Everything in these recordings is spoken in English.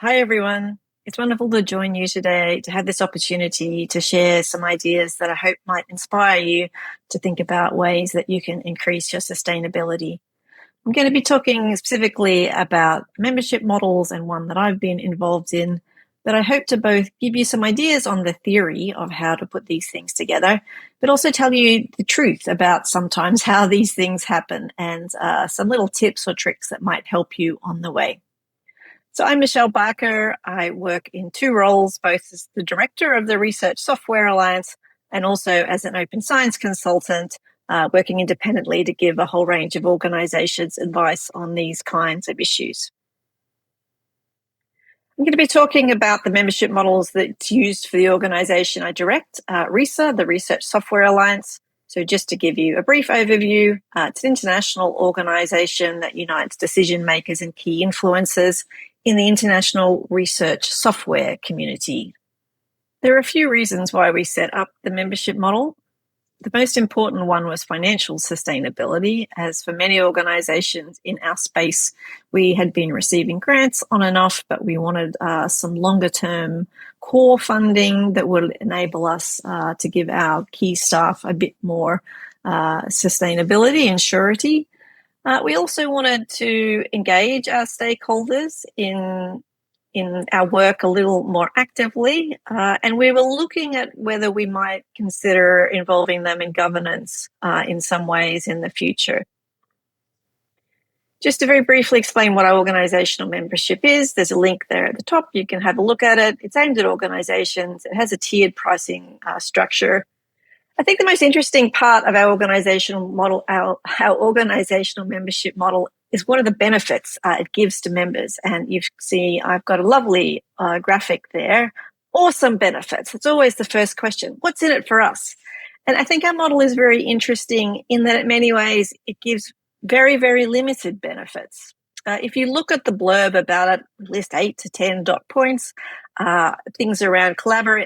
Hi, everyone. It's wonderful to join you today to have this opportunity to share some ideas that I hope might inspire you to think about ways that you can increase your sustainability. I'm going to be talking specifically about membership models and one that I've been involved in, but I hope to both give you some ideas on the theory of how to put these things together, but also tell you the truth about sometimes how these things happen and some little tips or tricks that might help you on the way. So I'm Michelle Barker. I work in two roles, both as the director of the Research Software Alliance and also as an open science consultant, working independently to give a whole range of organizations advice on these kinds of issues. I'm going to be talking about the membership models that's used for the organization I direct, RESA, the Research Software Alliance. So just to give you a brief overview, it's an international organization that unites decision makers and key influencers in the international research software community. There are a few reasons why we set up the membership model. The most important one was financial sustainability, as for many organizations in our space, we had been receiving grants on and off, but we wanted some longer term core funding that would enable us to give our key staff a bit more sustainability and surety. We also wanted to engage our stakeholders in our work a little more actively, and we were looking at whether we might consider involving them in governance in some ways in the future. Just to very briefly explain what our organizational membership is, there's a link there at the top. You can have a look at it. It's aimed at organizations. It has a tiered pricing structure. I think the most interesting part of our organizational model, our organizational membership model, is what are the benefits it gives to members. And you see, I've got a lovely graphic there. Awesome benefits. It's always the first question. What's in it for us? And I think our model is very interesting in that in many ways it gives very, very limited benefits. If you look at the blurb about it, list 8 to 10 dot points, things around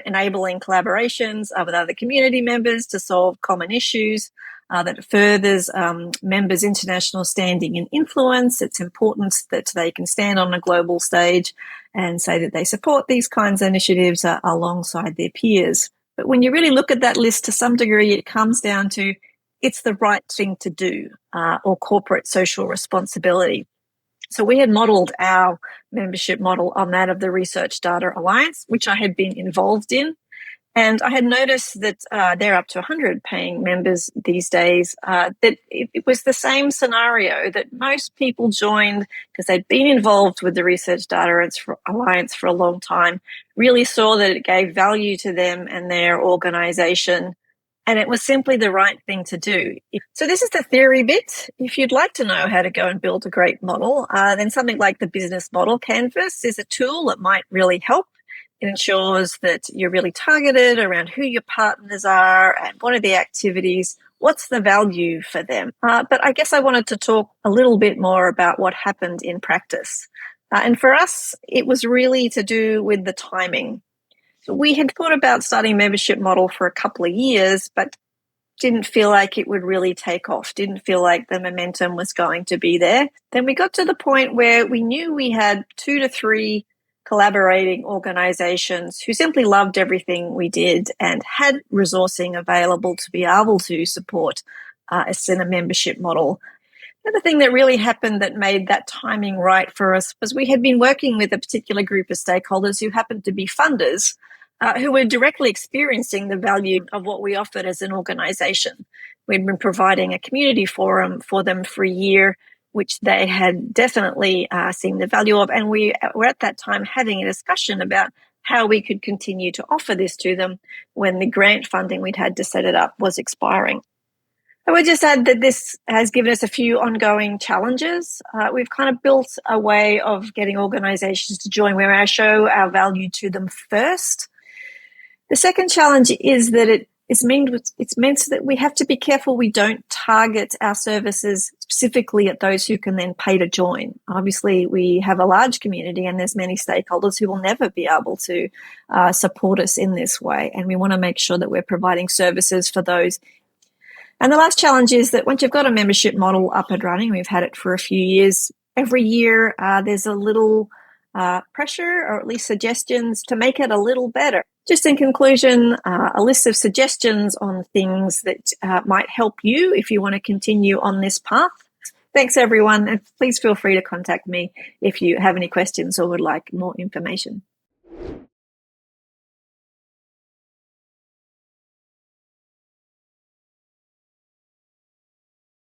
enabling collaborations with other community members to solve common issues, that furthers members' international standing and influence. It's important that they can stand on a global stage and say that they support these kinds of initiatives alongside their peers. But when you really look at that list, to some degree, it comes down to it's the right thing to do, or corporate social responsibility. So we had modeled our membership model on that of the Research Data Alliance, which I had been involved in. And I had noticed that they're up to 100 paying members these days, that it was the same scenario, that most people joined because they'd been involved with the Research Data Alliance for a long time, really saw that it gave value to them and their organization, and it was simply the right thing to do. So this is the theory bit. If you'd like to know how to go and build a great model, then something like the business model canvas is a tool that might really help. It ensures that you're really targeted around who your partners are and what are the activities, what's the value for them. But I guess I wanted to talk a little bit more about what happened in practice. And for us, it was really to do with the timing. We had thought about starting a membership model for a couple of years, but didn't feel like it would really take off, didn't feel like the momentum was going to be there. Then we got to the point where we knew we had 2 to 3 collaborating organizations who simply loved everything we did and had resourcing available to be able to support us in a membership model. The other thing that really happened that made that timing right for us was we had been working with a particular group of stakeholders who happened to be funders, who were directly experiencing the value of what we offered as an organization. We'd been providing a community forum for them for a year, which they had definitely seen the value of. And we were at that time having a discussion about how we could continue to offer this to them when the grant funding we'd had to set it up was expiring. I would just add that this has given us a few ongoing challenges. We've kind of built a way of getting organizations to join where I show our value to them first. The second challenge is that it's meant that we have to be careful we don't target our services specifically at those who can then pay to join. Obviously, we have a large community and there's many stakeholders who will never be able to support us in this way. And we want to make sure that we're providing services for those. And the last challenge is that once you've got a membership model up and running, we've had it for a few years, every year there's a little pressure or at least suggestions to make it a little better. Just in conclusion, a list of suggestions on things that might help you if you want to continue on this path. Thanks, everyone, and please feel free to contact me if you have any questions or would like more information.